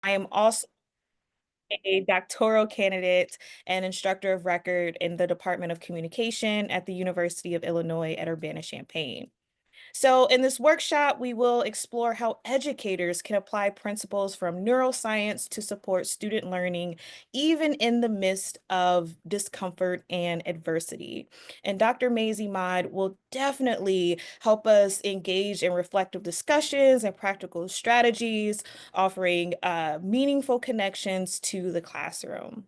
I am also a doctoral candidate and instructor of record in the Department of Communication at the University of Illinois at Urbana-Champaign. So in this workshop, we will explore how educators can apply principles from neuroscience to support student learning, even in the midst of discomfort and adversity. And Dr. Maisie Imad will definitely help us engage in reflective discussions and practical strategies, offering meaningful connections to the classroom.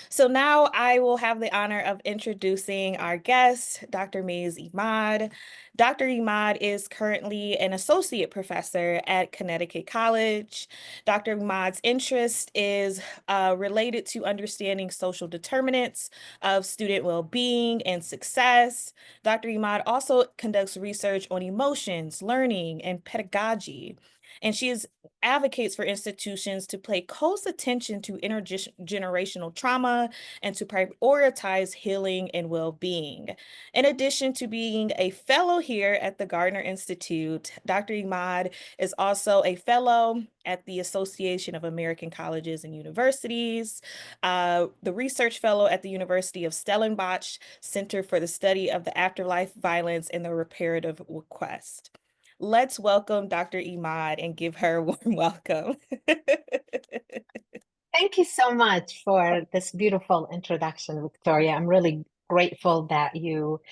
So now I will have the honor of introducing our guest, Dr. Mays Imad. Dr. Imad is currently an associate professor at Connecticut College. Dr. Imad's interest is related to understanding social determinants of student well-being and success. Dr. Imad also conducts research on emotions, learning, and pedagogy. And she advocates for institutions to pay close attention to intergenerational trauma and to prioritize healing and well-being. In addition to being a fellow here at the Gardner Institute, Dr. Imad is also a fellow at the Association of American Colleges and Universities, the research fellow at the University of Stellenbosch Center for the Study of the Afterlife, Violence, and the Reparative Quest. Let's welcome Dr. Imad and give her a warm welcome. Thank you so much for this beautiful introduction, Victoria. I'm really grateful that you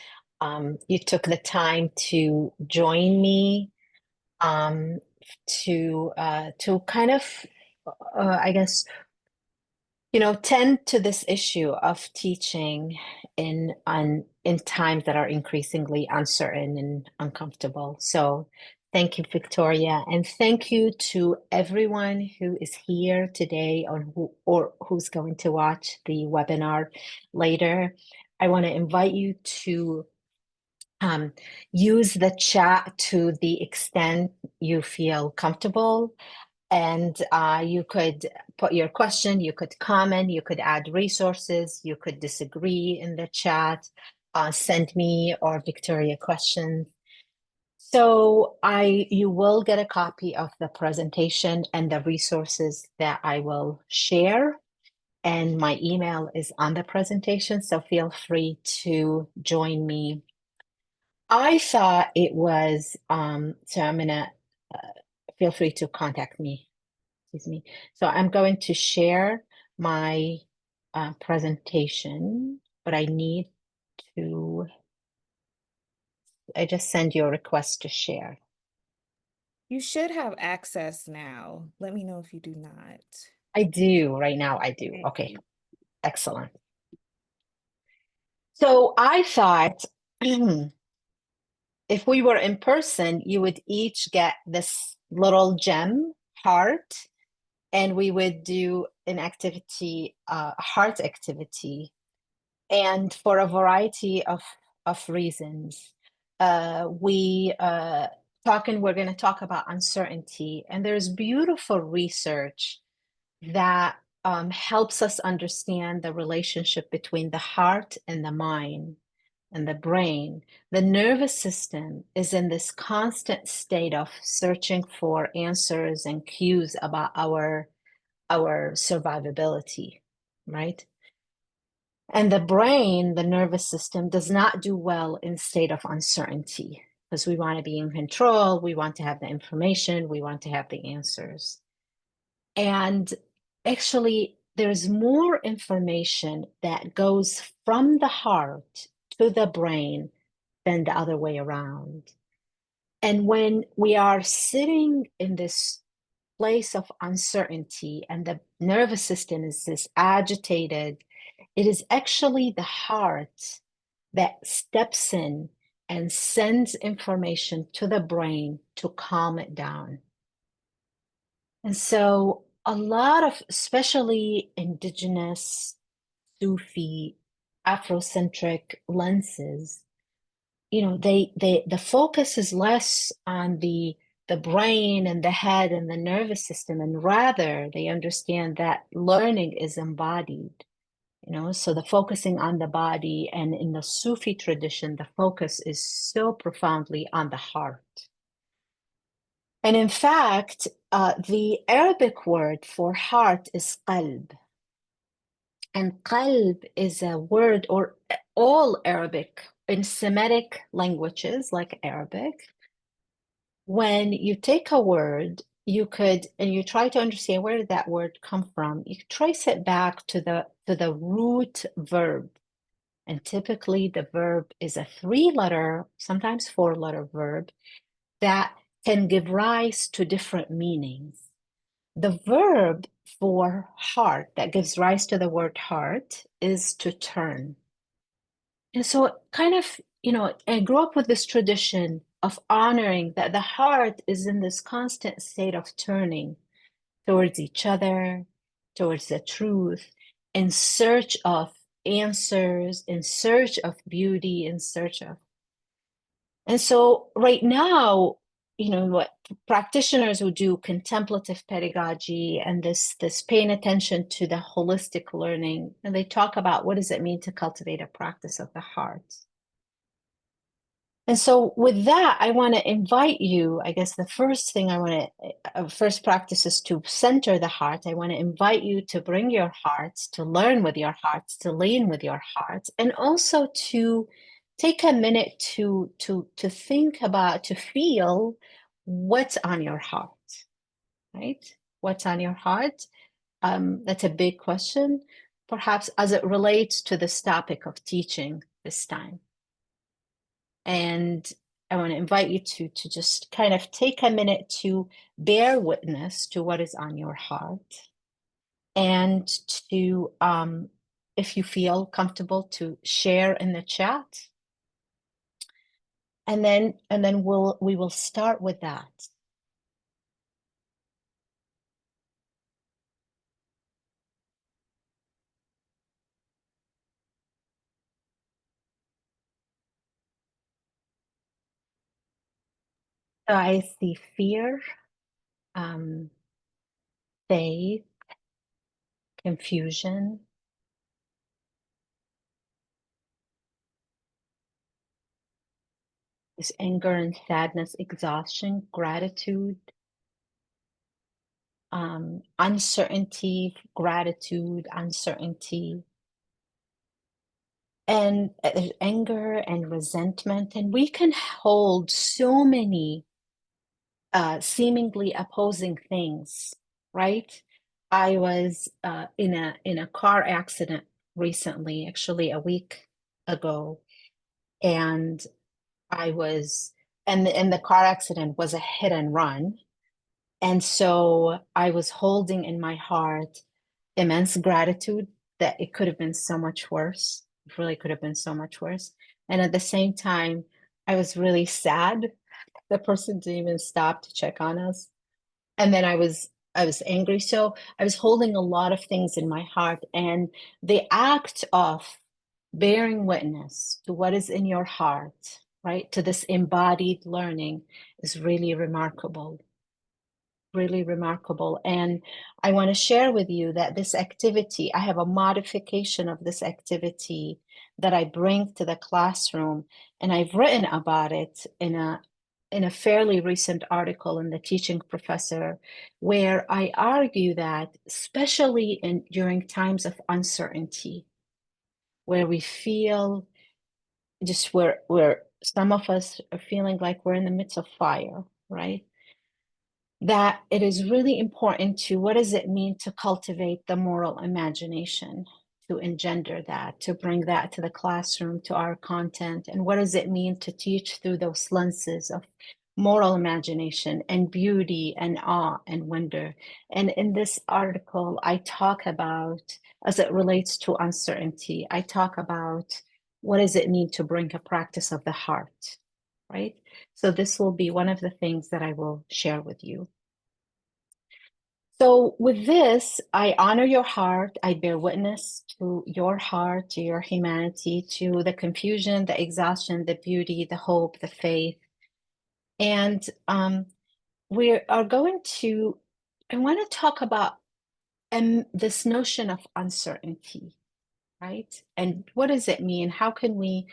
took the time to join me um, to kind of I guess tend to this issue of teaching in times that are increasingly uncertain and uncomfortable. So thank you, Victoria, and thank you to everyone who is here today or who's going to watch the webinar later. I want to invite you to use the chat to the extent you feel comfortable. And you could put your question, you could comment, you could add resources, you could disagree in the chat, send me or Victoria questions. So you will get a copy of the presentation and the resources that I will share. And my email is on the presentation, so feel free to join me. I thought it was, so I'm gonna, feel free to contact me. Excuse me. So I'm going to share my presentation, but I just send you a request to share. You should have access now. Let me know if you do not. I do right now. I do. Okay, excellent. So I thought if we were in person, you would each get this little gem heart, and we would do an activity, heart activity. And for a variety of reasons, we're going to talk about uncertainty. And there's beautiful research that helps us understand the relationship between the heart and the mind and the brain. The nervous system is in this constant state of searching for answers and cues about our survivability, right? And the brain, the nervous system, does not do well in state of uncertainty because we want to be in control, we want to have the information, we want to have the answers. And actually, there's more information that goes from the heart to the brain than the other way around. And when we are sitting in this place of uncertainty and the nervous system is this agitated, it is actually the heart that steps in and sends information to the brain to calm it down. And so a lot of, especially indigenous, Sufi, Afrocentric lenses, the focus is less on the brain and the head and the nervous system, and rather they understand that learning is embodied. So the focusing on the body, and in the Sufi tradition, the focus is so profoundly on the heart. And in fact, The Arabic word for heart is qalb. And qalb is a word, or all Arabic, in Semitic languages like Arabic, when you take a word, you could, and you try to understand where did that word come from, you trace it back to the root verb. And typically the verb is a 3-letter, sometimes 4-letter verb that can give rise to different meanings. The verb for heart that gives rise to the word heart is to turn. And so kind of, I grew up with this tradition of honoring that the heart is in this constant state of turning towards each other, towards the truth, in search of answers, in search of beauty, in search of. And so right now, what practitioners who do contemplative pedagogy and this paying attention to the holistic learning, and they talk about what does it mean to cultivate a practice of the heart. And so with that, I want to invite you, I guess the first thing first practice is to center the heart. I want to invite you to bring your hearts, to learn with your hearts, to lean with your hearts, and also to take a minute to think about, to feel what's on your heart, right? What's on your heart? That's a big question, perhaps as it relates to this topic of teaching this time. And I want to invite you to just kind of take a minute to bear witness to what is on your heart, and to, if you feel comfortable, to share in the chat. And then we will start with that. So I see fear, faith, confusion, this anger and sadness, exhaustion, gratitude, uncertainty, gratitude, uncertainty, and there's anger and resentment. And we can hold so many seemingly opposing things, right? I was in a car accident recently, actually a week ago, and I was, and the car accident was a hit and run. And so I was holding in my heart immense gratitude that it could have been so much worse. It really could have been so much worse. And at the same time, I was really sad. The person didn't even stop to check on us. And then I was angry. So I was holding a lot of things in my heart. And the act of bearing witness to what is in your heart, right, to this embodied learning, is really remarkable, really remarkable. And I want to share with you that this activity, I have a modification of this activity that I bring to the classroom, and I've written about it in a fairly recent article in the Teaching Professor, where I argue that especially during times of uncertainty, where we feel just where some of us are feeling like we're in the midst of fire, right? That it is really important to, what does it mean to cultivate the moral imagination, to engender that, to bring that to the classroom, to our content, and what does it mean to teach through those lenses of moral imagination and beauty and awe and wonder. And in this article, I talk about, as it relates to uncertainty, I talk about what does it mean to bring a practice of the heart, right? So this will be one of the things that I will share with you. So with this, I honor your heart. I bear witness to your heart, to your humanity, to the confusion, the exhaustion, the beauty, the hope, the faith. And we are going to, I want to talk about this notion of uncertainty, right? And what does it mean? How can we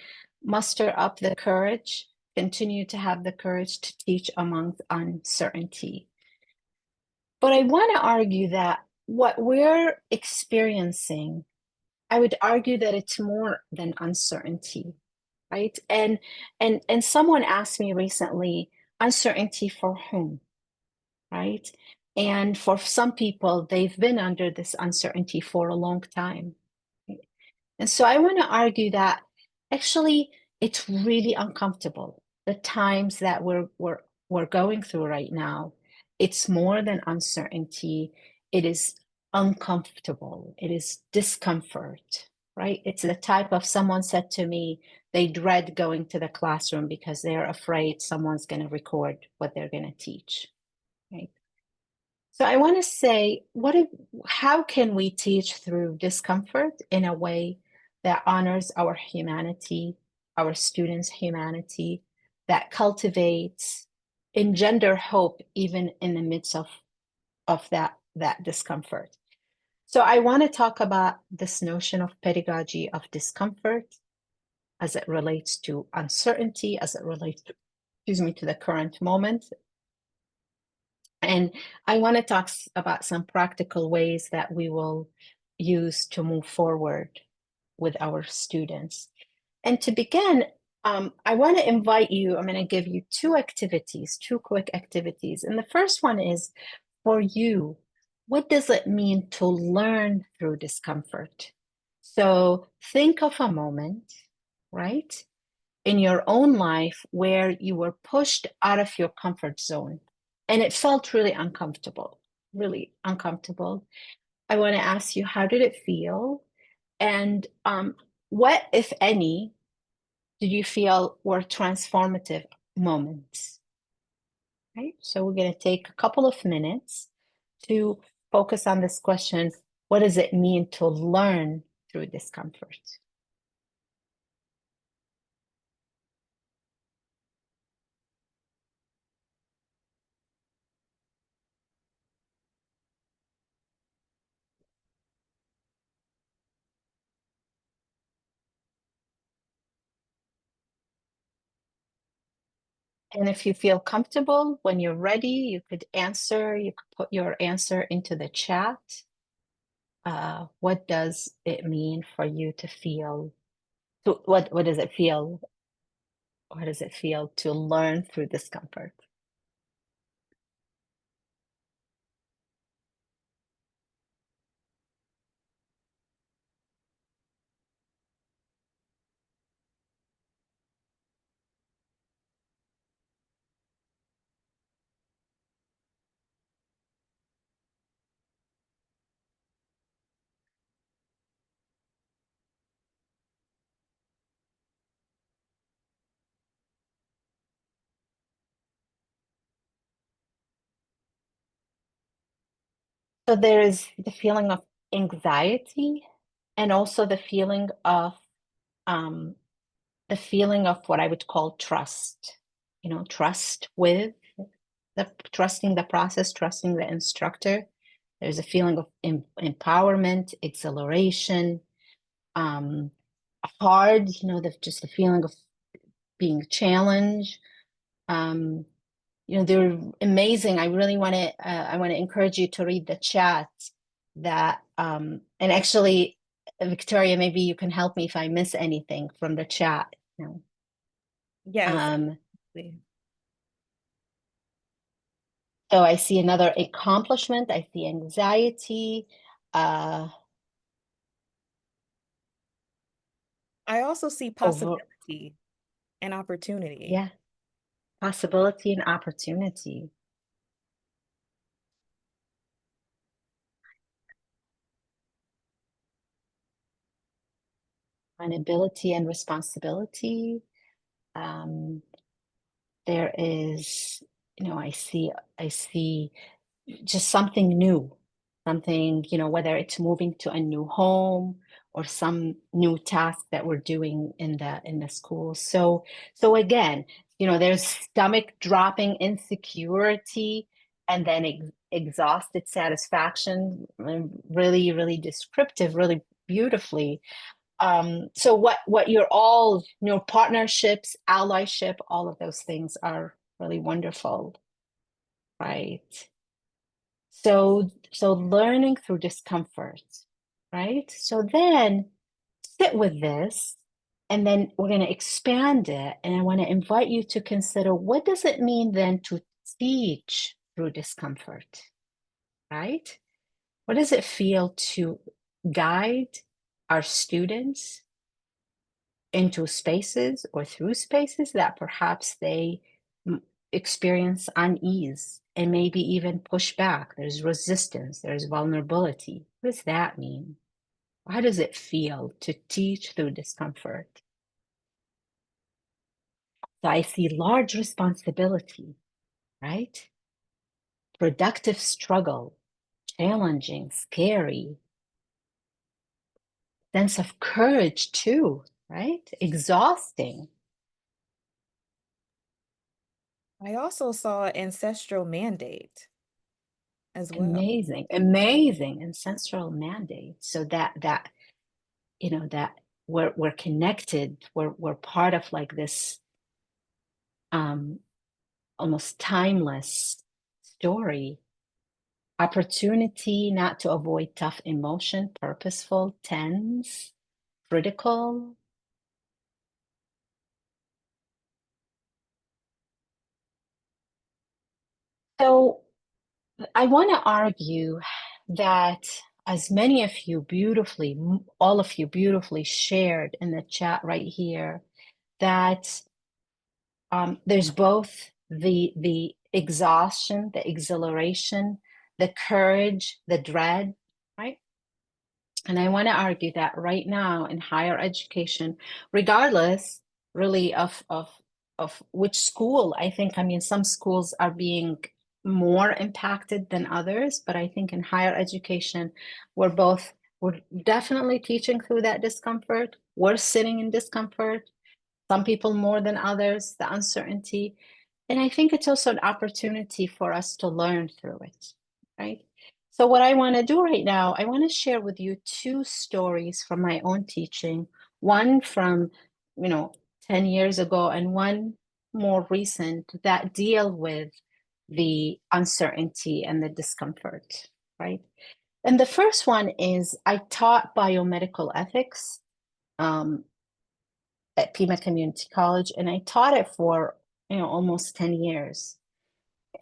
muster up the courage, continue to have the courage to teach amongst uncertainty? But I want to argue that what we're experiencing, I would argue that it's more than uncertainty, right? And someone asked me recently, uncertainty for whom, right? And for some people, they've been under this uncertainty for a long time. And so I want to argue that actually it's really uncomfortable. The times that we're going through right now, it's more than uncertainty. It is uncomfortable. It is discomfort, right? It's the type of someone said to me, they dread going to the classroom because they're afraid someone's going to record what they're going to teach, right? So I want to say, how can we teach through discomfort in a way that honors our humanity, our students' humanity, that cultivates, engender hope even in the midst of that discomfort. So I want to talk about this notion of pedagogy of discomfort as it relates to uncertainty, as it relates to, excuse me, to the current moment, and I want to talk about some practical ways that we will use to move forward with our students. And to begin, I want to invite you, I'm going to give you two activities, two quick activities. And the first one is for you, what does it mean to learn through discomfort? So think of a moment, right, in your own life where you were pushed out of your comfort zone and it felt really uncomfortable, really uncomfortable. I want to ask you, how did it feel? And what, if any, did you feel were transformative moments? Right. So we're going to take a couple of minutes to focus on this question. What does it mean to learn through discomfort? And if you feel comfortable, when you're ready, you could answer, you could put your answer into the chat. What does it mean for you to feel, what does it feel? What does it feel to learn through discomfort? So there is the feeling of anxiety and also um, the feeling of what I would call trust, trust with trusting the process, trusting the instructor. There's a feeling of empowerment, exhilaration, um, hard, just the feeling of being challenged. Um, they're amazing. I want to encourage you to read the chat and actually, Victoria, maybe you can help me if I miss anything from the chat. Yes, Um, absolutely. so I see another accomplishment. I see anxiety. Uh, I also see over, possibility and opportunity. yeah, possibility and opportunity, and ability and responsibility. Um, there is, I see just something new, something, whether it's moving to a new home or some new task that we're doing in the school. So again, there's stomach dropping insecurity and then exhausted satisfaction, really, really descriptive, really beautifully. So what you're all, partnerships, allyship, all of those things are really wonderful, right? So learning through discomfort, right? So then sit with this, and then we're going to expand it. And I want to invite you to consider, what does it mean then to teach through discomfort, right? What does it feel to guide our students into spaces or through spaces that perhaps they experience unease and maybe even push back? There's resistance, there's vulnerability. What does that mean? How does it feel to teach through discomfort? So I see large responsibility, right? Productive struggle, challenging, scary, sense of courage too, right? Exhausting. I also saw ancestral mandate as well. Amazing, amazing ancestral mandate. So that that we're connected, we're part of like this um almost timeless story. Opportunity not to avoid tough emotion, purposeful, tense, critical. So I want to argue that, as many of you beautifully, all of you beautifully shared in the chat right here, that there's both the exhaustion, the exhilaration, the courage, the dread, right? And I want to argue that right now in higher education, regardless really of which school, I mean, some schools are being more impacted than others, but I think in higher education, we're definitely teaching through that discomfort. We're sitting in discomfort, some people more than others, the uncertainty. And I think it's also an opportunity for us to learn through it, right? So, what I want to do right now, I want to share with you two stories from my own teaching, one from, 10 years ago, and one more recent, that deal with the uncertainty and the discomfort, right? And the first one is, I taught biomedical ethics um, at Pima Community College, and I taught it for almost 10 years.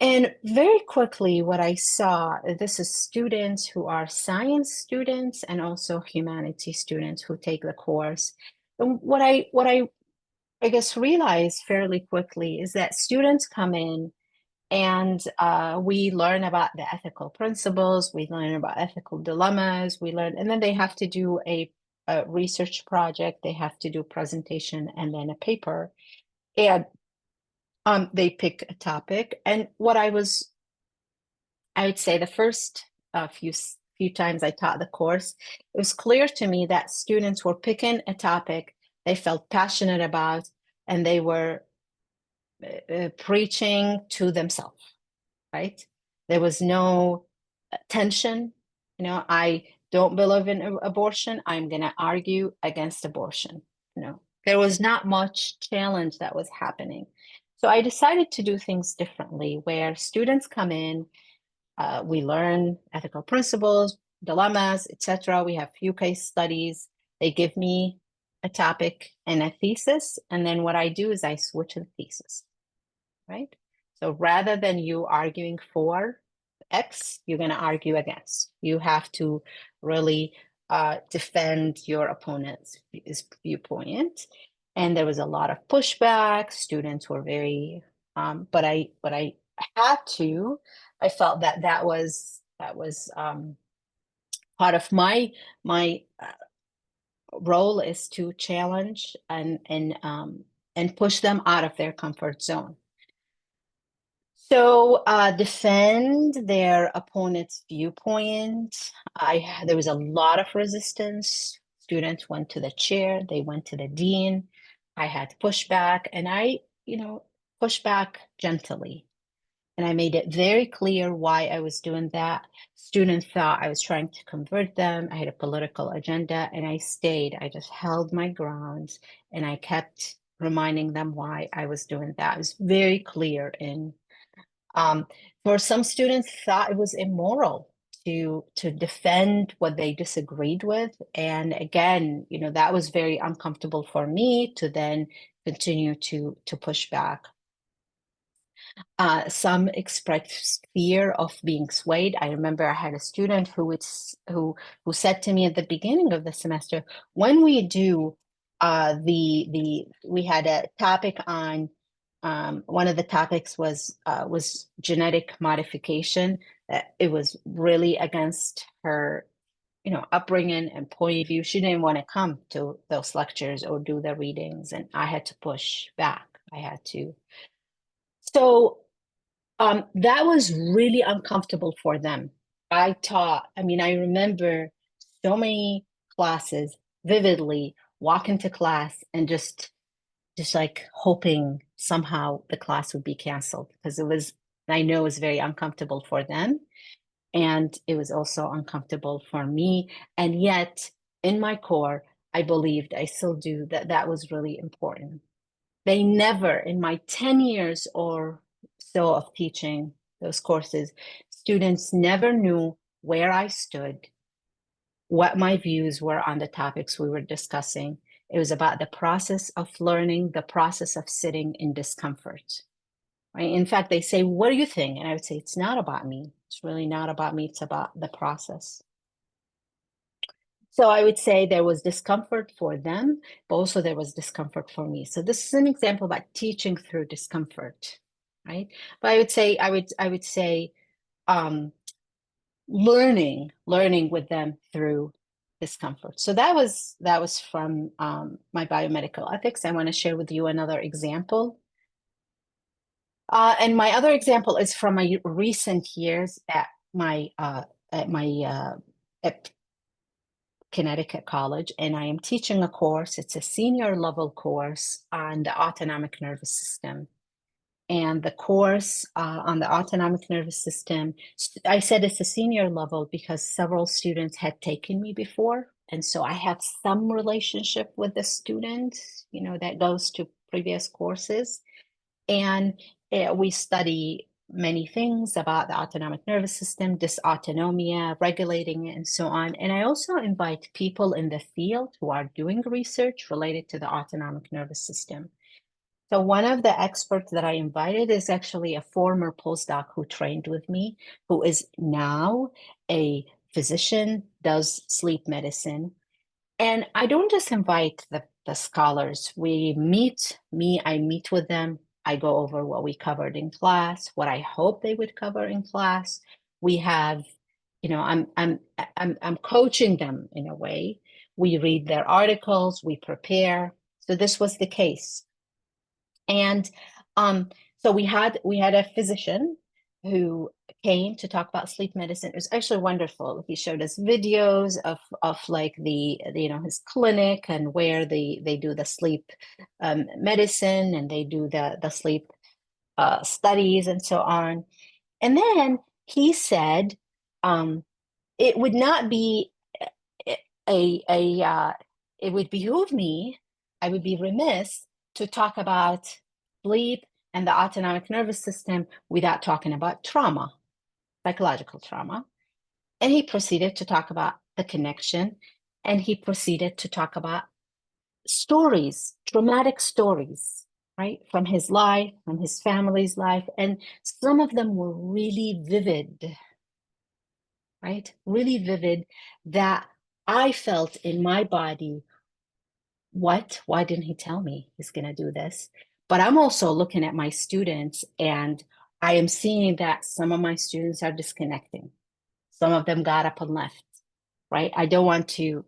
And very quickly, what I saw, this is students who are science students and also humanity students who take the course. And what I guess realized fairly quickly is that students come in, and we learn about the ethical principles, we learn about ethical dilemmas, and then they have to do a research project, they have to do fepresentation and then a paper. And they pick a topic. And I would say the first few times I taught the course, it was clear to me that students were picking a topic they felt passionate about, and they were preaching to themselves, right? There was no tension. I don't believe in abortion. I'm going to argue against abortion. There was not much challenge that was happening. So I decided to do things differently, where students come in, we learn ethical principles, dilemmas, etc. We have few case studies. They give me a topic and a thesis, and then what I do is I switch the thesis, right? So rather than you arguing for X, you're going to argue against. You have to really defend your opponent's viewpoint. And there was a lot of pushback. Students were very, but I had to. I felt that was part of my role, is to challenge and push them out of their comfort zone. So defend their opponent's viewpoint. There was a lot of resistance. Students went to the chair, they went to the dean. I had to push back, and push back gently. And I made it very clear why I was doing that. Students thought I was trying to convert them. I had a political agenda, and I stayed. I just held my ground, and I kept reminding them why I was doing that. I was very clear in um, for some students thought it was immoral to defend what they disagreed with. And again, that was very uncomfortable for me to then continue to push back. Some expressed fear of being swayed. I remember I had a student who said to me at the beginning of the semester, when we do we had a topic on one of the topics was genetic modification. That it was really against her, upbringing and point of view. She didn't want to come to those lectures or do the readings, and I had to push back. I had to. So that was really uncomfortable for them. I remember so many classes vividly, walk into class and just like hoping somehow the class would be canceled because I know it was very uncomfortable for them. And it was also uncomfortable for me. And yet, in my core, I believed, I still do, that that was really important. They never, in my 10 years or so of teaching those courses, students never knew where I stood, what my views were on the topics we were discussing. It was about the process of learning, the process of sitting in discomfort. Right? In fact, they say, "What do you think?" And I would say, "It's not about me. It's really not about me. It's about the process." So I would say there was discomfort for them, but also there was discomfort for me. So this is an example about teaching through discomfort, right? But I would say um, learning with them through discomfort. So that was from my biomedical ethics. I want to share with you another example. And my other example is from my recent years at my at Connecticut College, and I am teaching a course. It's a senior level course on the autonomic nervous system. And the course on the autonomic nervous system, I said it's a senior level because several students had taken me before. And so I have some relationship with the student, that goes to previous courses. And we study many things about the autonomic nervous system, dysautonomia, regulating it, and so on. And I also invite people in the field who are doing research related to the autonomic nervous system. So one of the experts that I invited is actually a former postdoc who trained with me, who is now a physician, does sleep medicine. And I don't just invite the scholars. I meet with them. I go over what we covered in class, what I hope they would cover in class. We have, I'm coaching them in a way. We read their articles, we prepare. So this was the case. And so we had a physician who came to talk about sleep medicine. It was actually wonderful. He showed us videos of like his clinic and where they do the sleep medicine and they do the sleep studies and so on. And then he said, it would not be a it would behoove me, I would be remiss to talk about sleep and the autonomic nervous system without talking about trauma, psychological trauma. And he proceeded to talk about the connection, and he proceeded to talk about stories, traumatic stories, right, from his life, from his family's life. And some of them were really vivid, right? Really vivid, that I felt in my body, what? Why didn't he tell me he's going to do this? But I'm also looking at my students and I am seeing that some of my students are disconnecting. Some of them got up and left, right? I don't want to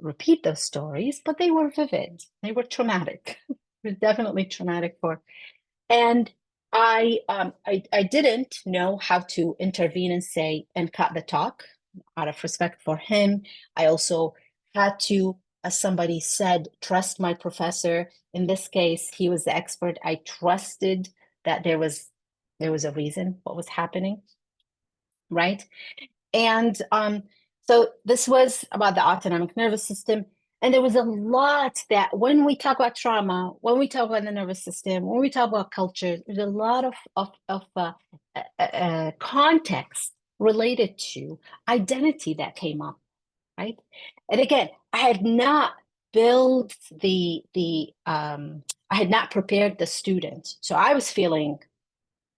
repeat those stories, but they were vivid. They were traumatic. It was definitely traumatic and I didn't know how to intervene and say and cut the talk out of respect for him. I also had to, as somebody said, trust my professor. In this case, he was the expert. I trusted that there was a reason what was happening, right? And so this was about the autonomic nervous system. And there was a lot that when we talk about trauma, when we talk about the nervous system, when we talk about culture, there's a lot of context related to identity that came up, right? And again, I had not built I had not prepared the student. So I was feeling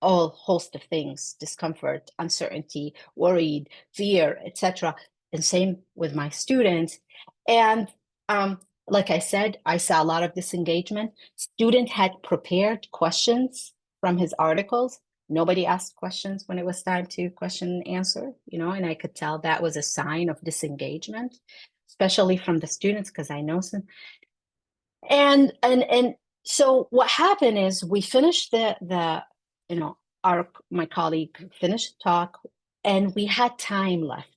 all host of things, discomfort, uncertainty, worried, fear, etc. And same with my students. And like I said, I saw a lot of disengagement. Student had prepared questions from his articles. Nobody asked questions when it was time to question and answer, and I could tell that was a sign of disengagement, especially from the students, because I know some. And so what happened is we finished the our my colleague finished the talk, and we had time left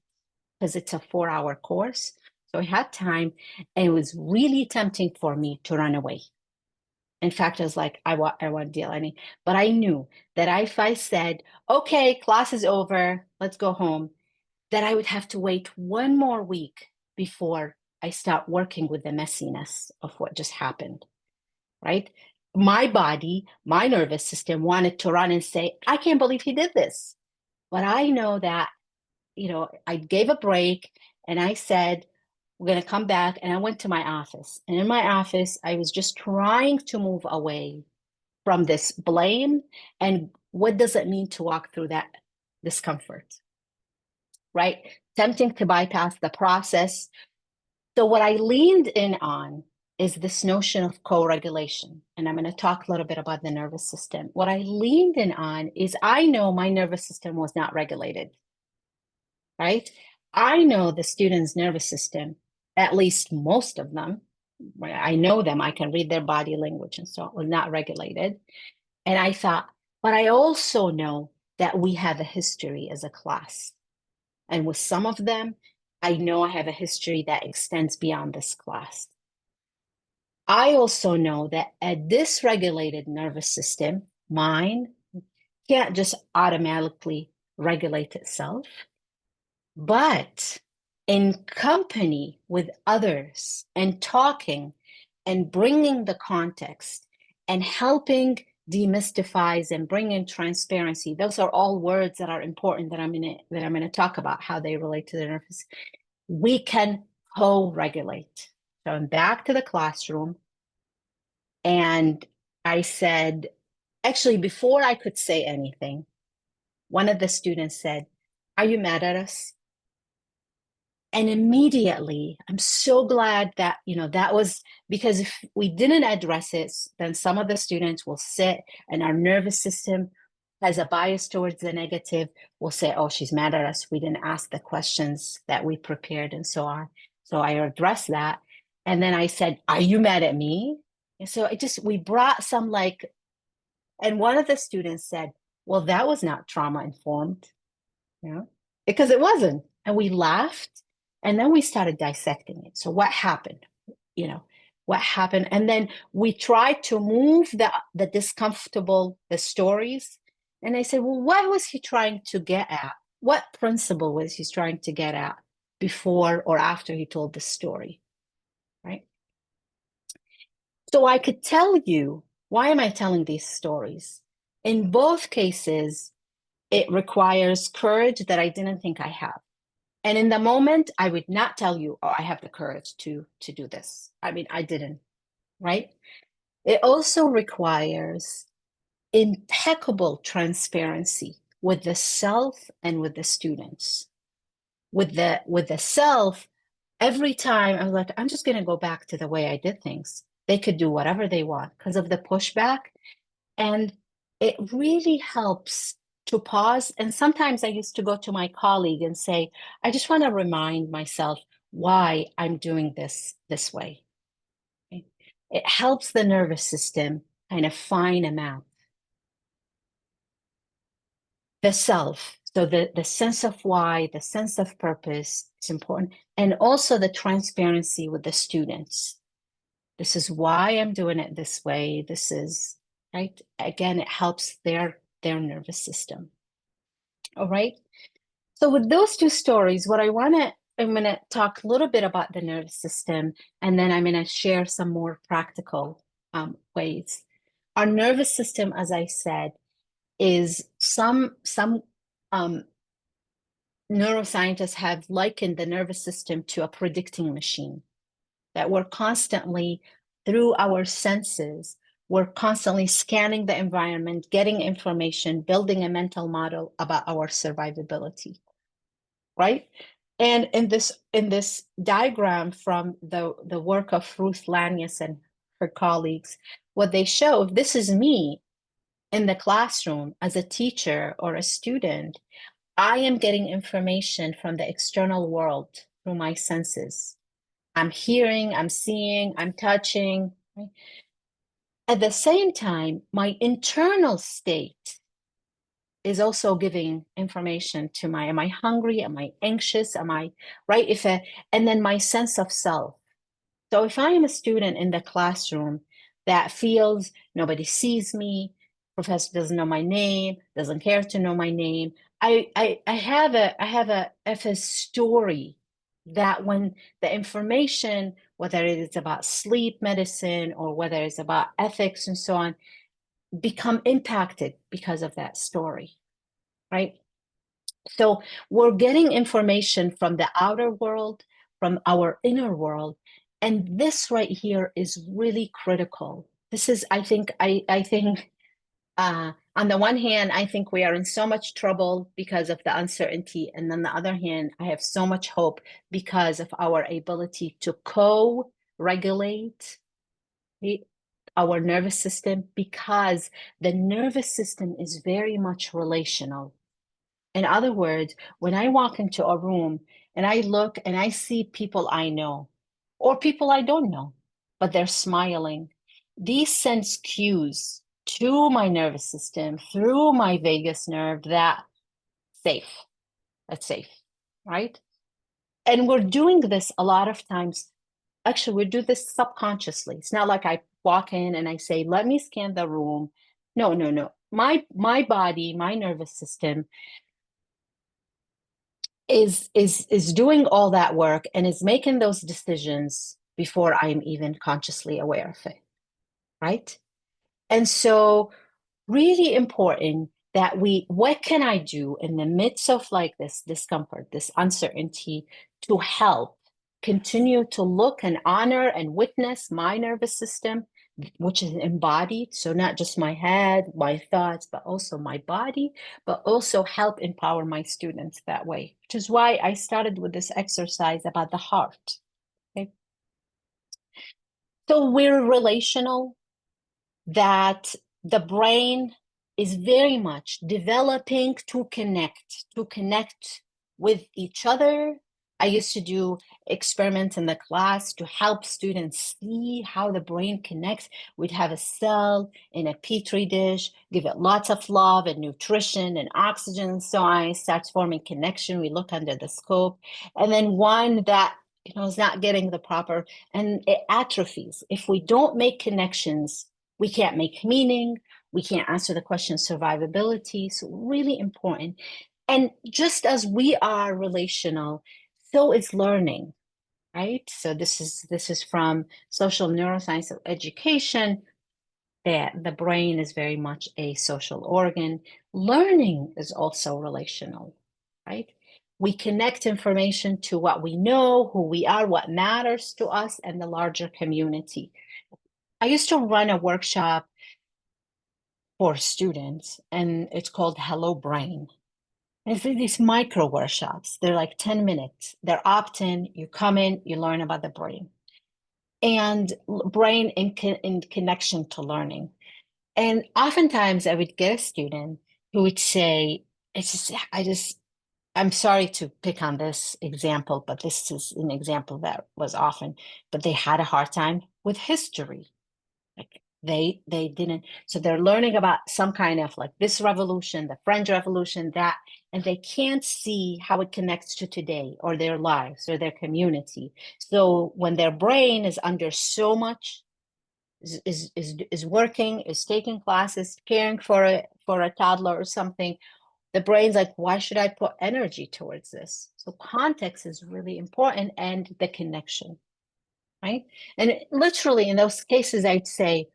because it's a 4-hour course. So we had time, and it was really tempting for me to run away. In fact, I was like, I want to deal any, but I knew that if I said, okay, class is over, let's go home, that I would have to wait one more week before I start working with the messiness of what just happened, right? My body, my nervous system wanted to run and say, I can't believe he did this. But I know that, I gave a break and I said, we're going to come back. And I went to my office. And in my office, I was just trying to move away from this blame. And what does it mean to walk through that discomfort, right? Tempting to bypass the process. So, what I leaned in on is this notion of co-regulation. And I'm going to talk a little bit about the nervous system. What I leaned in on is I know my nervous system was not regulated, right? I know the student's nervous system, at least most of them. I know them, I can read their body language and so on, was not regulated. And I thought, but I also know that we have a history as a class. And with some of them, I know I have a history that extends beyond this class. I also know that a dysregulated nervous system, mine, can't just automatically regulate itself, but in company with others and talking and bringing the context and helping demystifies and bring in transparency. Those are all words that are important that I'm going to talk about how they relate to the nervous. We can co-regulate. So I'm back to the classroom, and I said, actually, before I could say anything, one of the students said, "Are you mad at us?" And immediately, I'm so glad that, that was because if we didn't address it, then some of the students will sit and our nervous system has a bias towards the negative. We'll say, oh, she's mad at us. We didn't ask the questions that we prepared and so on. So I addressed that. And then I said, are you mad at me? And so we brought some and one of the students said, well, that was not trauma informed, because it wasn't. And we laughed, and then we started dissecting it. So what happened? You know, what happened? And then we tried to move the discomfortable, the stories. And I said, well, what was he trying to get at? What principle was he trying to get at before or after he told the story? Right. So I could tell you, why am I telling these stories? In both cases, it requires courage that I didn't think I have. And in the moment, I would not tell you, oh, I have the courage to do this. I mean, I didn't, right? It also requires impeccable transparency with the self and with the students. With the self, every time I was like, I'm just going to go back to the way I did things. They could do whatever they want because of the pushback. And it really helps to pause. And sometimes I used to go to my colleague and say, I just want to remind myself why I'm doing this way. Okay? It helps the nervous system kind of find a map. The self, so the sense of why, the sense of purpose is important. And also the transparency with the students. This is why I'm doing it this way. This is, right? Again, it helps their nervous system. All right. So with those two stories, what I want to I'm going to talk a little bit about the nervous system, and then I'm going to share some more practical ways. Our nervous system, as I said, is some um, neuroscientists have likened the nervous system to a predicting machine, that we're constantly, through our senses, we're constantly scanning the environment, getting information, building a mental model about our survivability, right? And in this diagram from the work of Ruth Lanius and her colleagues, what they show, if this is me in the classroom as a teacher or a student, I am getting information from the external world through my senses. I'm hearing, I'm seeing, I'm touching. Right? At the same time, my internal state is also giving information to my, am I hungry? Am I anxious? Am I, right? And then my sense of self. So if I am a student in the classroom that feels nobody sees me, professor doesn't know my name, doesn't care to know my name, I have a story that when the information, whether it is about sleep medicine or whether it's about ethics and so on, become impacted because of that story, right? So we're getting information from the outer world, from our inner world. And this right here is really critical. This is, I think, on the one hand, I think we are in so much trouble because of the uncertainty. And on the other hand, I have so much hope because of our ability to co-regulate our nervous system, because the nervous system is very much relational. In other words, when I walk into a room and I look and I see people I know or people I don't know, but they're smiling, these sends cues to my nervous system through my vagus nerve that safe, that's safe, right? And we're doing this a lot of times. Actually, we do this subconsciously. It's not like I walk in and I say, let me scan the room. No, no, no. My body, my nervous system is doing all that work and is making those decisions before I'm even consciously aware of it, right? And so really important that what can I do in the midst of like this discomfort, this uncertainty, to help continue to look and honor and witness my nervous system, which is embodied. So not just my head, my thoughts, but also my body, but also help empower my students that way, which is why I started with this exercise about the heart. Okay. So we're relational, that the brain is very much developing to connect with each other. I used to do experiments in the class to help students see how the brain connects. We'd have a cell in a petri dish, give it lots of love and nutrition and oxygen and so on. It starts forming connection. We look under the scope. And then one that is not getting the proper, and it atrophies. If we don't make connections, we can't make meaning. We can't answer the question of survivability. So really important. And just as we are relational, so is learning, right? So this is from social neuroscience of education, that the brain is very much a social organ. Learning is also relational, right? We connect information to what we know, who we are, what matters to us, and the larger community. I used to run a workshop for students, and it's called Hello Brain. And it's these micro workshops. They're like 10 minutes. They're opt-in. You come in, you learn about the brain and brain in connection to learning. And oftentimes I would get a student who would say, it's just, I'm sorry to pick on this example, but this is an example that was often, but they had a hard time with history. Like they didn't, so they're learning about some kind of like this revolution, the French Revolution, that, and they can't see how it connects to today or their lives or their community. So when their brain is under so much, is working, is taking classes, caring for a toddler or something, The brain's like, why should I put energy towards this? So context is really important, and the connection, right? And literally in those cases, I'd say,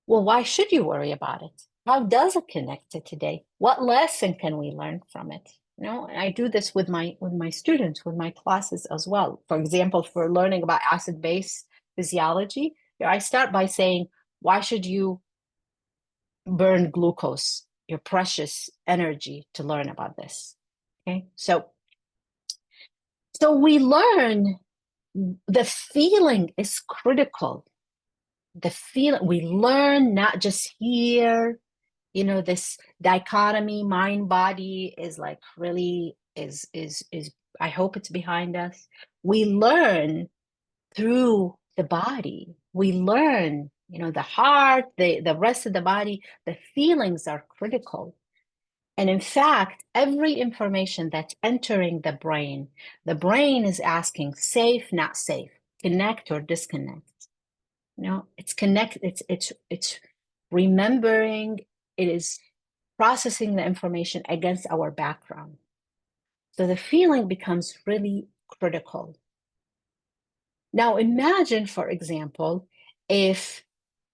well, why should you worry about it? How does it connect to today? What lesson can we learn from it? You know, and I do this with my students, with my classes as well. For example, for learning about acid-base physiology, I start by saying, why should you burn glucose, your precious energy, to learn about this? Okay, so we learn the feeling is critical. The feeling, we learn, not just hear. You know, this dichotomy, mind body, is like really is I hope it's behind us. We learn through the body. We learn, you know, the heart, the rest of the body. The feelings are critical. And in fact, every information that's entering the brain is asking safe, not safe, connect or disconnect. You know, it's connect, it's remembering, it is processing the information against our background. So the feeling becomes really critical. Now imagine, for example, if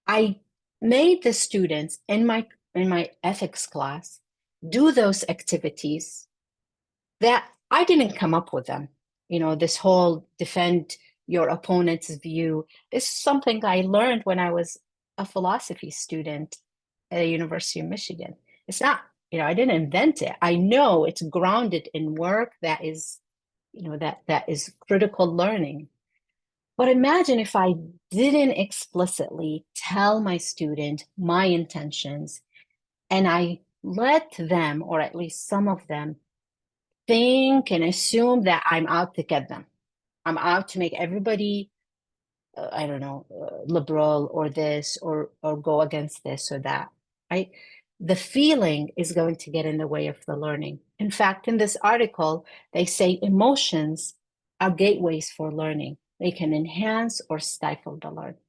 I made the students in my ethics class do those activities that I didn't come up with them. You know, this whole defend your opponent's view. This is something I learned when I was a philosophy student at the University of Michigan. It's not, you know, I didn't invent it. I know it's grounded in work that is, you know, that is critical learning. But imagine if I didn't explicitly tell my student my intentions, and I let them, or at least some of them, think and assume that I'm out to get them. I'm out to make everybody, I don't know, liberal or this, or go against this or that, right? The feeling is going to get in the way of the learning. In fact, in this article, they say emotions are gateways for learning. They can enhance or stifle the learning.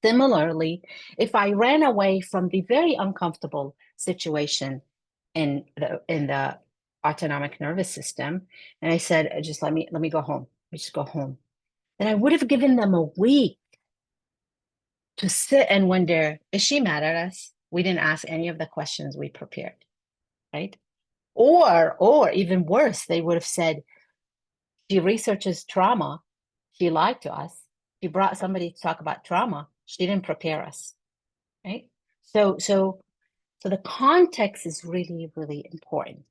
Similarly, if I ran away from the very uncomfortable situation in the autonomic nervous system, and I said, just let me go home. We just go home. Then I would have given them a week to sit and wonder, is she mad at us? We didn't ask any of the questions we prepared, right? Or even worse, they would have said, she researches trauma. She lied to us. She brought somebody to talk about trauma. She didn't prepare us, right? So the context is really, really important.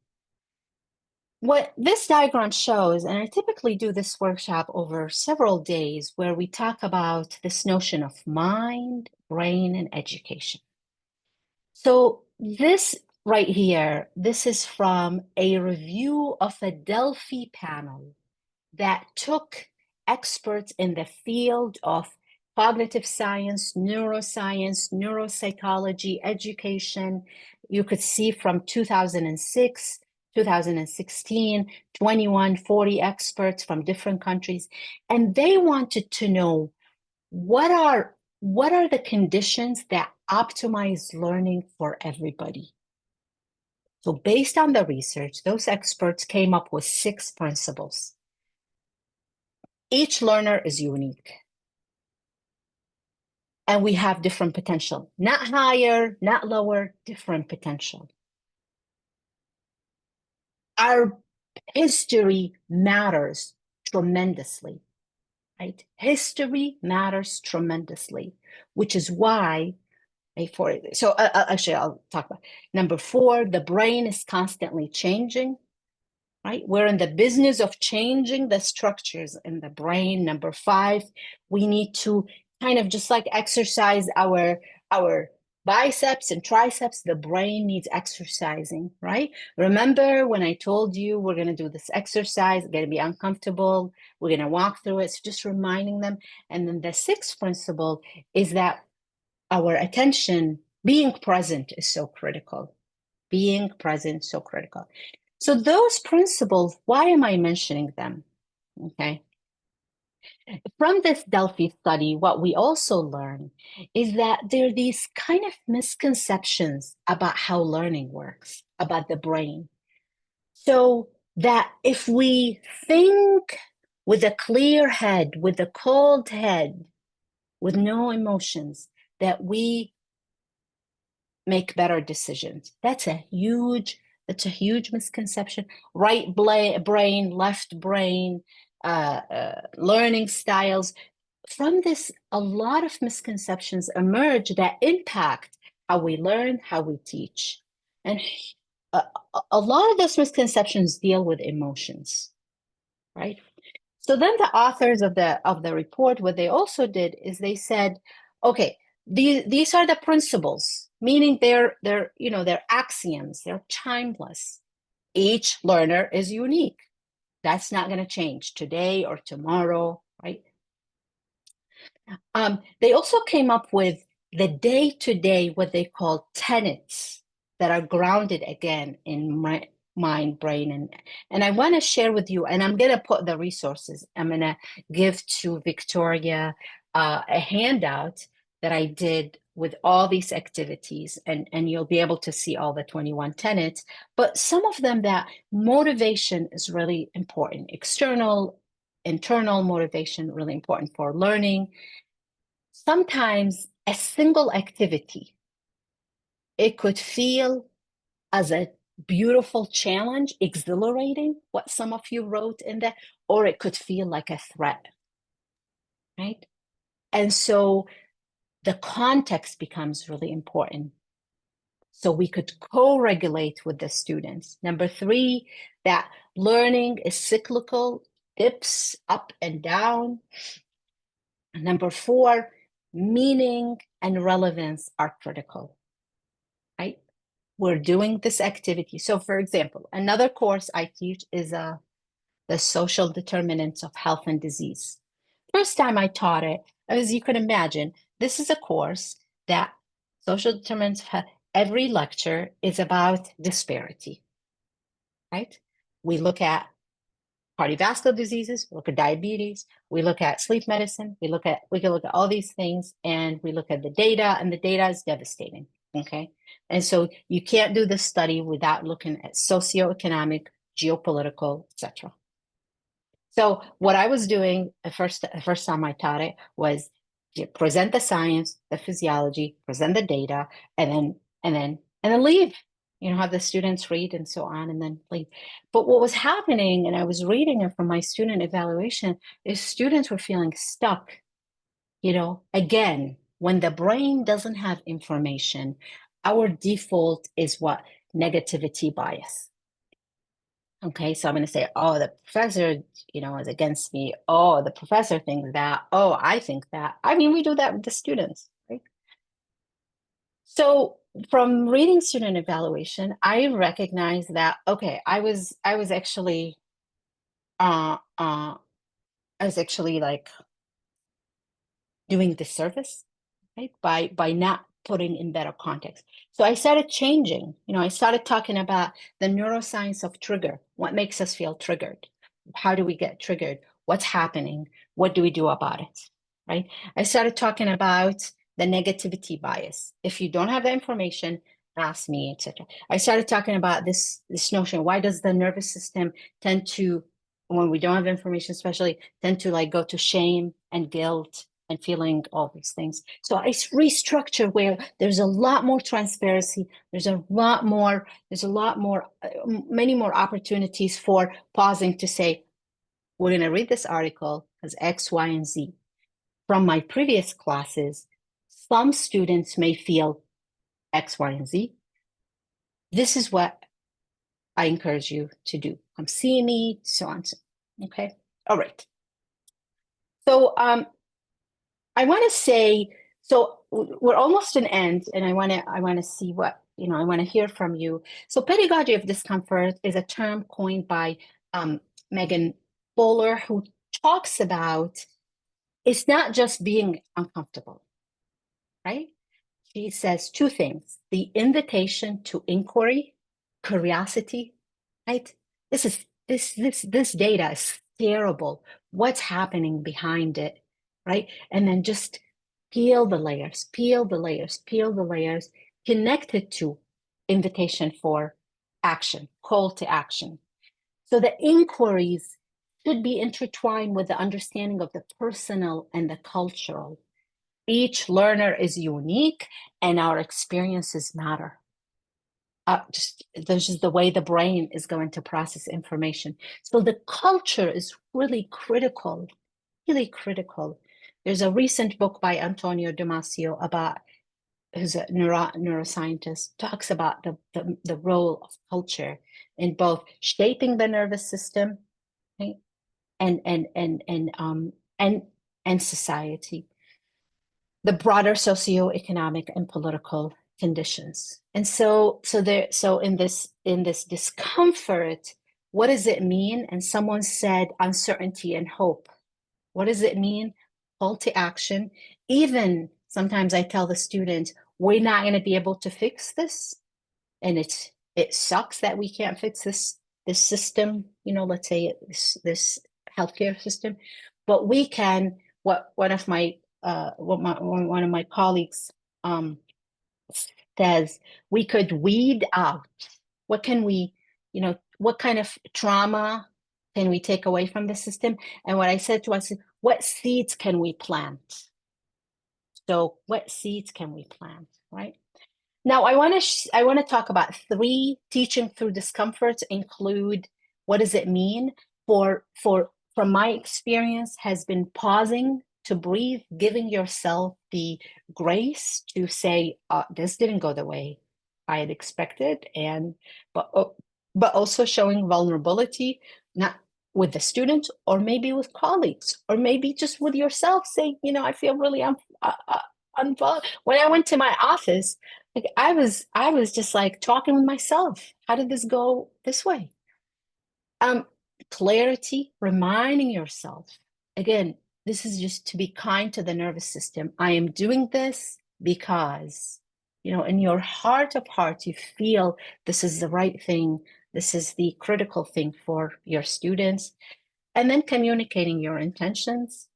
What this diagram shows, and I typically do this workshop over several days, where we talk about this notion of mind, brain, and education. So this right here, this is from a review of a Delphi panel that took experts in the field of cognitive science, neuroscience, neuropsychology, education. You could see from 2006, 2016, 21, 40 experts from different countries. And they wanted to know what are the conditions that optimize learning for everybody. So based on the research, those experts came up with 6 principles. Each learner is unique. And we have different potential, not higher, not lower, different potential. Our history matters tremendously, right? History matters tremendously, which is why actually I'll talk about number 4, the brain is constantly changing. Right? We're in the business of changing the structures in the brain. Number 5, we need to kind of just like exercise our biceps and triceps. The brain needs exercising, right? Remember when I told you we're going to do this exercise, it's going to be uncomfortable, we're going to walk through it. So just reminding them. And then the 6th principle is that our attention, being present, is so critical. Being present, so critical. So those principles, why am I mentioning them? Okay. From this Delphi study, what we also learn is that there are these kind of misconceptions about how learning works. about the brain. So that if we think with a clear head, with a cold head, with no emotions, that we make better decisions. That's a huge misconception. Right brain, left brain, learning styles. From this, a lot of misconceptions emerge that impact how we learn, how we teach. And a, a lot of those misconceptions deal with emotions, right? So then the authors of the report, what they also did is they said, okay, these are the principles, meaning they're axioms, they're timeless. Each learner is unique. That's not going to change today or tomorrow, right? They also came up with the day-to-day, what they call tenets that are grounded again in mind, brain, and I want to share with you, and I'm going to put the resources. I'm going to give to Victoria a handout that I did with all these activities, and you'll be able to see all the 21 tenets, but some of them that motivation is really important. External, internal motivation, really important for learning. Sometimes a single activity, it could feel as a beautiful challenge, exhilarating, what some of you wrote in there, or it could feel like a threat, right? And so the context becomes really important. So we could co-regulate with the students. Number three, that learning is cyclical, dips up and down. Number four, meaning and relevance are critical, right? We're doing this activity. So for example, another course I teach is the social determinants of health and disease. First time I taught it, as you can imagine, this is a course that social determinants of health, every lecture is about disparity, right? We look at cardiovascular diseases, we look at diabetes, we look at sleep medicine, we can look at all these things, and we look at the data, and the data is devastating. Okay. And so you can't do this study without looking at socioeconomic, geopolitical, etc. So what I was doing the first time I taught it was present the science, the physiology, present the data, and then leave. Have the students read and so on, and then leave. But what was happening, and I was reading it from my student evaluation, is students were feeling stuck. Again, when the brain doesn't have information, our default is what? Negativity bias. Okay, so I'm going to say, oh, the professor, is against me. Oh, the professor thinks that. Oh, I think that. I mean, we do that with the students, right? So from reading student evaluation, I recognize that, okay, I was actually like doing disservice, right? By not putting in better context. So I started changing. I started talking about the neuroscience of trigger. What makes us feel triggered? How do we get triggered? What's happening? What do we do about it? Right? I started talking about the negativity bias. If you don't have the information, ask me, etc. I started talking about this notion. Why does the nervous system tend to, when we don't have information, especially, tend to like go to shame and guilt and feeling all these things. So I restructure where there's a lot more transparency. There's a lot more, many more opportunities for pausing to say, we're going to read this article as X, Y, and Z. From my previous classes, some students may feel X, Y, and Z. This is what I encourage you to do. Come see me, so on. Okay. All right. So I want to say, so we're almost an end, and I want to see what, I want to hear from you. So pedagogy of discomfort is a term coined by Megan Bowler, who talks about it's not just being uncomfortable, right? She says two things: the invitation to inquiry, curiosity, right? This data is terrible. What's happening behind it, right? And then just peel the layers, peel the layers, peel the layers, connected to invitation for action, call to action. So the inquiries should be intertwined with the understanding of the personal and the cultural. Each learner is unique and our experiences matter. This is the way the brain is going to process information. So the culture is really critical, really critical. There's a recent book by Antonio Damasio about, who's a neuroscientist, talks about the role of culture in both shaping the nervous system, right, and and and society, the broader socioeconomic and political conditions. And so in this discomfort, what does it mean? And someone said uncertainty and hope. What does it mean? Call to action. Even sometimes I tell the students, we're not going to be able to fix this. And it sucks that we can't fix this system, let's say this healthcare system, but we can. What one of my colleagues says, we could weed out. What can we, what kind of trauma can we take away from the system? And what I said to us, what seeds can we plant? So what seeds can we plant, right? Now, I want to talk about three teaching through discomforts. Include, what does it mean? From my experience, has been pausing to breathe, giving yourself the grace to say, this didn't go the way I had expected, but also showing vulnerability, not with the student, or maybe with colleagues, or maybe just with yourself, saying, I feel really when I went to my office, like I was just like talking with myself. How did this go this way? Um, Clarity, reminding yourself. Again, this is just to be kind to the nervous system. I am doing this because, in your heart of hearts, you feel this is the right thing. This is the critical thing for your students. And then communicating your intentions,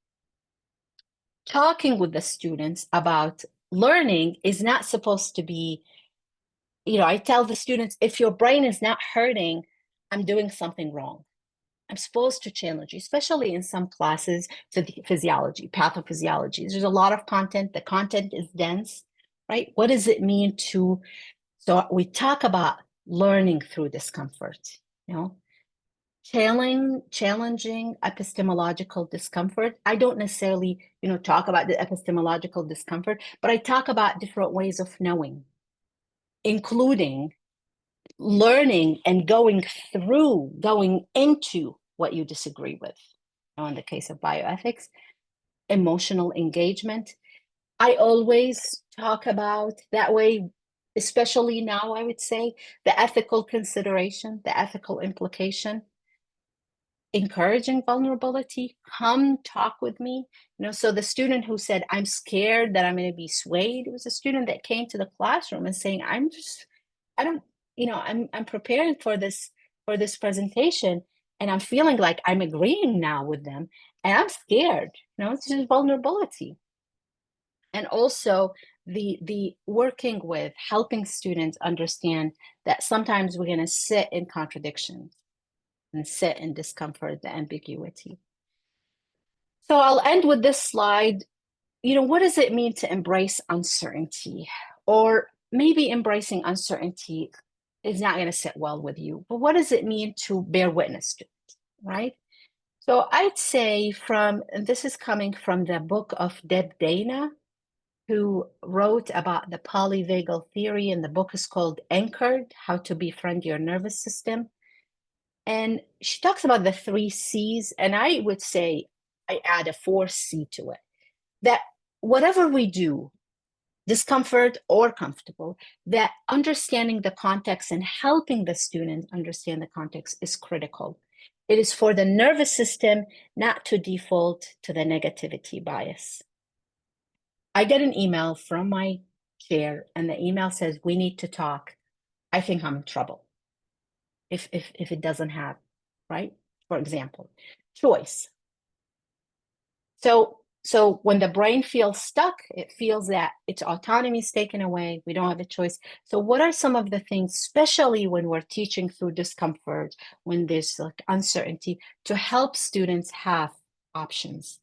talking with the students about learning is not supposed to be, I tell the students, if your brain is not hurting, I'm doing something wrong. I'm supposed to challenge you, especially in some classes, physiology, pathophysiology. There's a lot of content. The content is dense, right? What does it mean to, so we talk about learning through discomfort, you know, challenging epistemological discomfort. I don't necessarily, talk about the epistemological discomfort, but I talk about different ways of knowing, including learning and going into what you disagree with. Now, in the case of bioethics, emotional engagement, I always talk about that way, especially now, I would say, the ethical consideration, the ethical implication, encouraging vulnerability. Come talk with me. So the student who said, I'm scared that I'm going to be swayed, it was a student that came to the classroom and saying, I don't, I'm preparing for this presentation, and I'm feeling like I'm agreeing now with them, and I'm scared. It's just vulnerability. And also the working with helping students understand that sometimes we're going to sit in contradictions and sit in discomfort, the ambiguity. So I'll end with this slide. What does it mean to embrace uncertainty? Or maybe embracing uncertainty is not going to sit well with you, but what does it mean to bear witness to it, right? So I'd say and this is coming from the book of Deb Dana, who wrote about the polyvagal theory, and the book is called Anchored: How to Befriend Your Nervous System. And she talks about the 3 C's, and I would say I add a 4th C to it. That whatever we do, discomfort or comfortable, that understanding the context and helping the student understand the context is critical. It is for the nervous system not to default to the negativity bias. I get an email from my chair, and the email says, we need to talk. I think I'm in trouble if it doesn't have, right? For example, choice. So So when the brain feels stuck, it feels that its autonomy is taken away. We don't have a choice. So what are some of the things, especially when we're teaching through discomfort, when there's like uncertainty, to help students have options?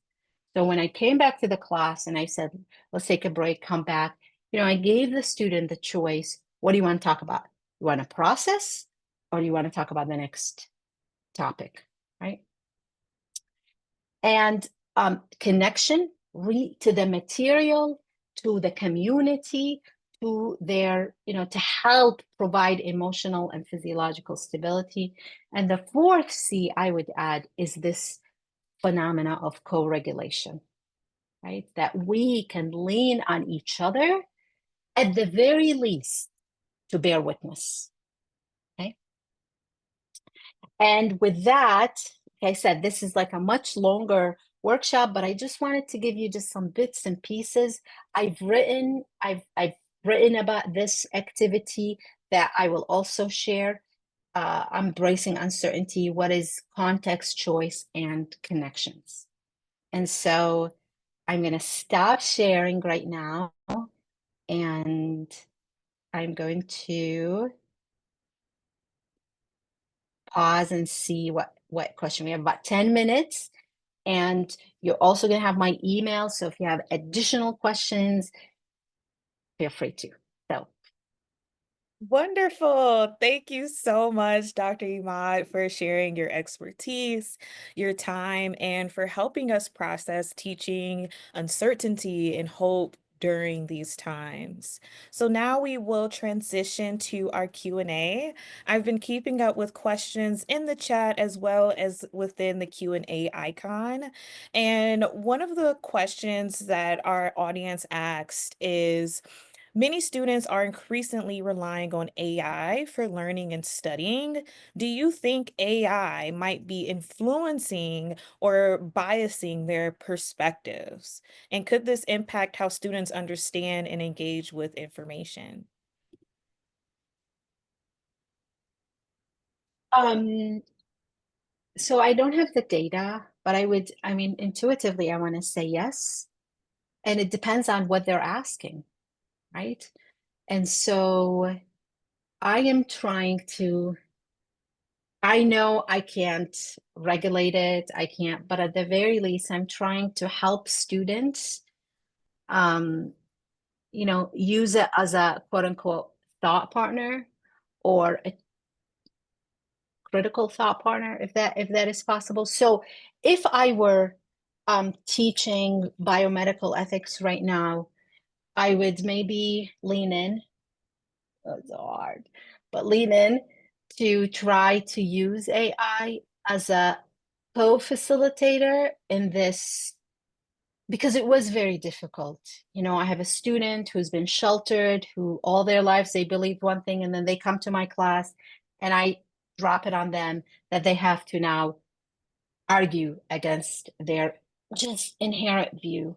So when I came back to the class and I said, let's take a break, come back, I gave the student the choice. What do you want to talk about? You want to process or do you want to talk about the next topic, right? And connection to the material, to the community, to their, to help provide emotional and physiological stability. And the fourth C I would add is this phenomena of co-regulation, right? That we can lean on each other at the very least to bear witness. Okay. And with that, like I said, this is like a much longer workshop, but I just wanted to give you just some bits and pieces. I've written about this activity that I will also share. Embracing uncertainty, what is context, choice, and connections. And so I'm going to stop sharing right now, and I'm going to pause and see what question we have. About 10 minutes. And you're also going to have my email. So if you have additional questions, feel free to. So, Wonderful. Thank you so much, Dr. Imad, for sharing your expertise, your time, and for helping us process teaching uncertainty and hope during these times. So now we will transition to our Q&A. I've been keeping up with questions in the chat as well as within the Q&A icon. And one of the questions that our audience asked is, many students are increasingly relying on AI for learning and studying. Do you think AI might be influencing or biasing their perspectives? And could this impact how students understand and engage with information? um, so I don't have the data, but I mean, intuitively, I want to say yes. And it depends on what they're asking, right? And so I am trying to, I know I can't regulate it, I can't, but at the very least, I'm trying to help students, um, use it as a quote unquote thought partner or a critical thought partner, if that is possible. So if I were teaching biomedical ethics right now, I would maybe lean in. Oh, it's so hard, but lean in to try to use AI as a co-facilitator in this because it was very difficult. I have a student who's been sheltered, who all their lives they believed one thing, and then they come to my class and I drop it on them that they have to now argue against their just inherent view,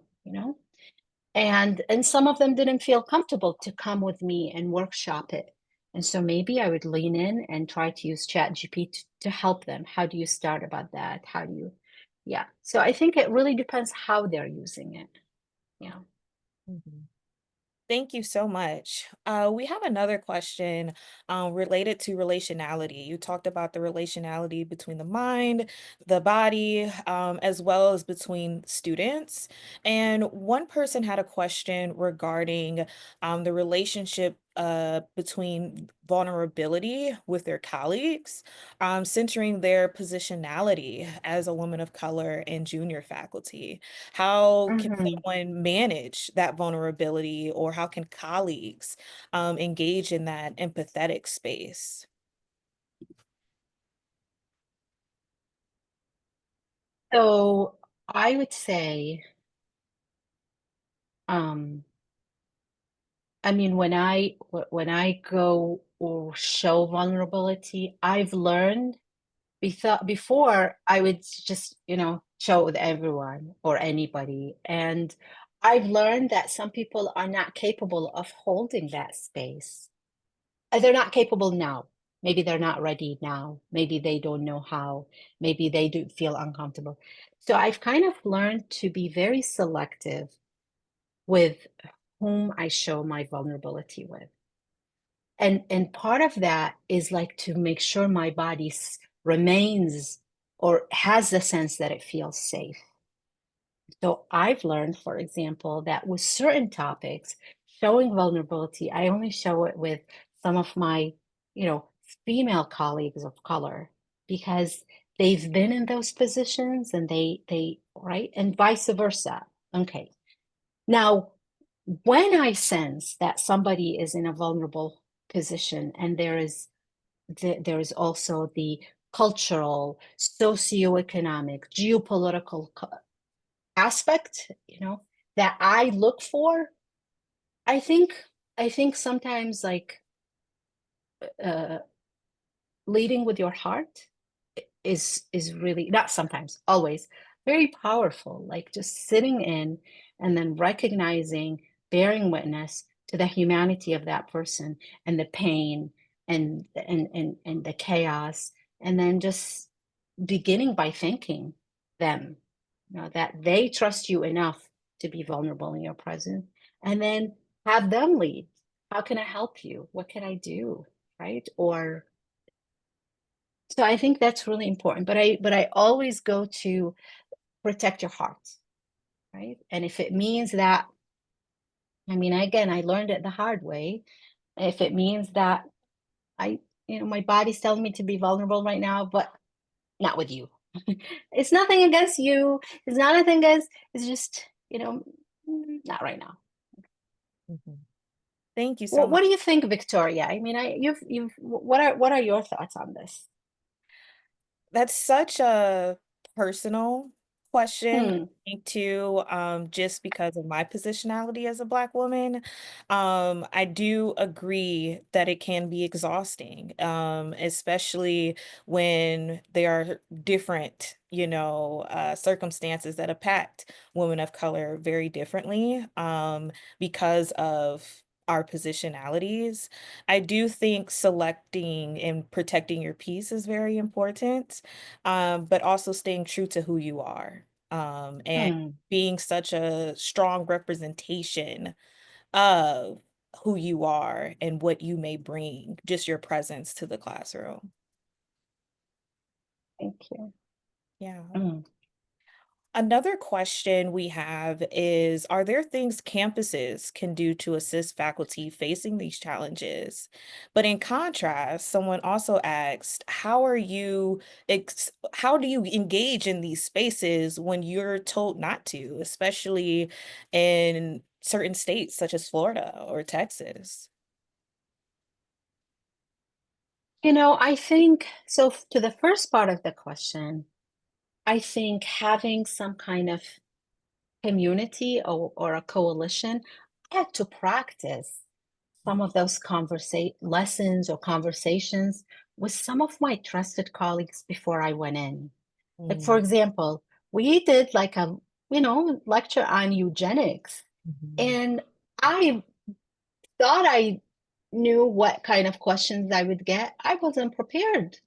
and some of them didn't feel comfortable to come with me and workshop it. And so maybe I would lean in and try to use ChatGPT to help them. How do you start about that? How do you, yeah. So I think it really depends how they're using it. Yeah. Mhm. Thank you so much. We have another question related to relationality. You talked about the relationality between the mind, the body, as well as between students. And one person had a question regarding the relationship between vulnerability with their colleagues, centering their positionality as a woman of color and junior faculty. How can Mhm. someone manage that vulnerability, or how can colleagues engage in that empathetic space? So I would say, um, I mean, when I go or show vulnerability, I've learned before I would just, show with everyone or anybody. And I've learned that some people are not capable of holding that space. They're not capable now. Maybe they're not ready now. Maybe they don't know how. Maybe they do feel uncomfortable. So I've kind of learned to be very selective with whom I show my vulnerability with. And part of that is like to make sure my body remains or has the sense that it feels safe. So I've learned, for example, that with certain topics, showing vulnerability, I only show it with some of my, you know, female colleagues of color because they've been in those positions and right, and vice versa. Okay. Now, when I sense that somebody is in a vulnerable position and there is also the cultural, socioeconomic, geopolitical aspect, that I look for, I think I think sometimes like uh leading with your heart is really not sometimes, always very powerful. Like just sitting in and then recognizing, bearing witness to the humanity of that person and the pain and the chaos, and then just beginning by thanking them, that they trust you enough to be vulnerable in your presence, and then have them lead. How can I help you? What can I do? Right? Or so I think that's really important. But I always go to protect your heart, right? And if it means that, I mean, again, I learned it the hard way. If it means that I, my body's telling me to be vulnerable right now, but not with you. It's nothing against you. It's not anything against, it's just, not right now. Mhm. Thank you so What much. do you think, Victoria? I mean, what are your thoughts on this? That's such a personal question, I Hmm. think, too, just because of my positionality as a Black woman. I do agree that it can be exhausting, especially when there are different, circumstances that impact women of color very differently, because of our positionalities. I do think selecting and protecting your peace is very important, but also staying true to who you are, and Hmm. being such a strong representation of who you are and what you may bring, just your presence to the classroom. Thank you. Yeah. Hmm. Another question we have is, are there things campuses can do to assist faculty facing these challenges? But in contrast, someone also asked, how do you engage in these spaces when you're told not to, especially in certain states such as Florida or Texas? I think so. To the first part of the question, I think having some kind of community or a coalition, I had to practice some of those lessons or conversations with some of my trusted colleagues before I went in. Like, for Mm, example, we did like a, lecture on eugenics, mhm, and I thought I knew what kind of questions I would get. I wasn't prepared.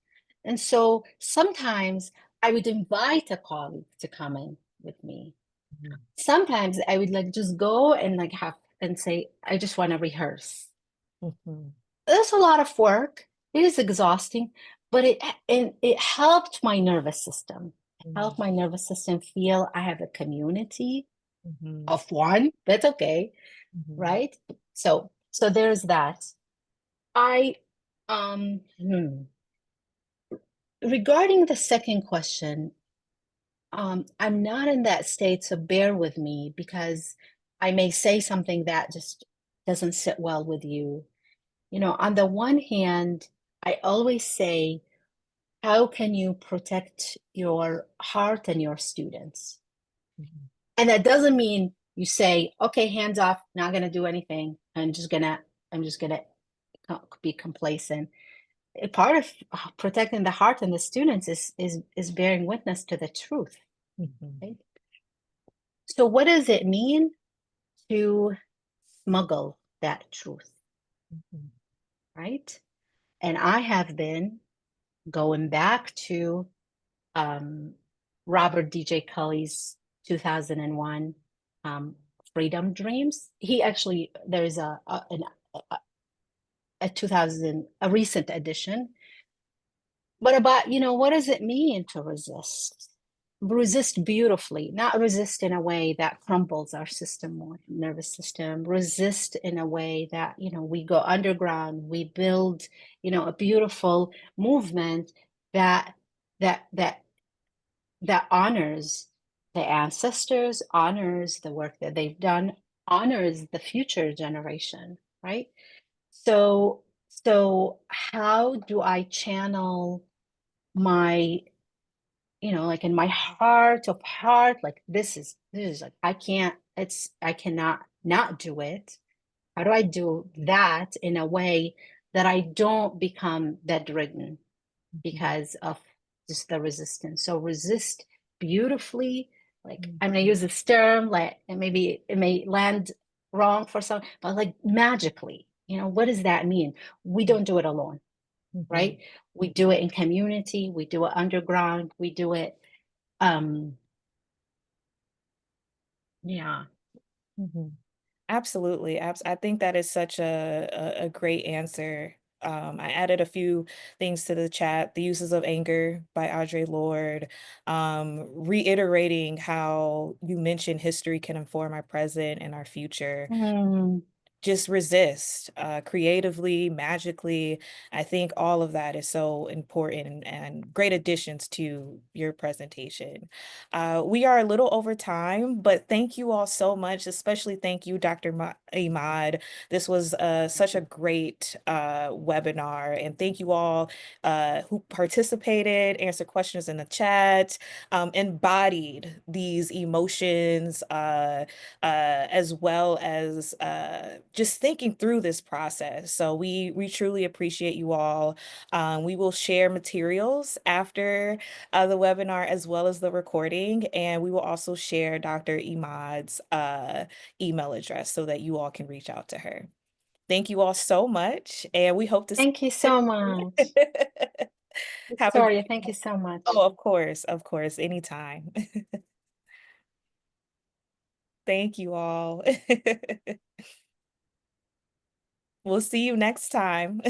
And so sometimes I would invite a colleague to come in with me. mhm, Sometimes I would like just go and like have and say, I just want to rehearse. mhm, That's a lot of work. It is exhausting, but it helped my nervous system. It mhm, helped my nervous system feel I have a community mhm, of one. That's okay, mhm, right? So there's that. I regarding the second question, I'm not in that state, so bear with me because I may say something that just doesn't sit well with you. On the one hand, I always say, how can you protect your heart and your students? mhm, And that doesn't mean you say, okay, hands off, not gonna do anything. I'm just gonna be complacent. A part of protecting the heart and the students is bearing witness to the truth, mhm, right? So what does it mean to smuggle that truth, mhm, right? And I have been going back to Robert DJ Kelly's 2001 um, Freedom Dreams. He actually, there's a 2000, a recent edition. But about, what does it mean to resist? Resist beautifully, not resist in a way that crumbles our system or nervous system. Resist in a way that, we go underground, we build, a beautiful movement that that that that honors the ancestors, honors the work that they've done, honors the future generation, right? So how do I channel my, like in my heart of heart, like this is like I cannot not do it. How do I do that in a way that I don't become bedridden because of just the resistance? So resist beautifully. Like I'm gonna use this term, like, and maybe it may land wrong for some, but like magically, what does that mean? We don't do it alone, Mhm. right? We do it in community, we do it underground, we do it, um, yeah. Mhm. Absolutely. I think that is such a great answer. I added a few things to the chat. The Uses of Anger by Audre Lorde, reiterating how you mentioned history can inform our present and our future. Mm, Just resist creatively, magically. I think all of that is so important and great additions to your presentation. We are a little over time, but thank you all so much, especially thank you, Dr. Imad. This was such a great webinar, and thank you all who participated, answered questions in the chat, embodied these emotions, as well as just thinking through this process. So we truly appreciate you all. We will share materials after the webinar as well as the recording, and we will also share Dr. Imad's email address so that you all can reach out to her. Thank you all so much, and we hope to see thank you you so again. much. Have a Victoria, great thank you one. so much. Oh, of course, anytime. Thank you all. We'll see you next time.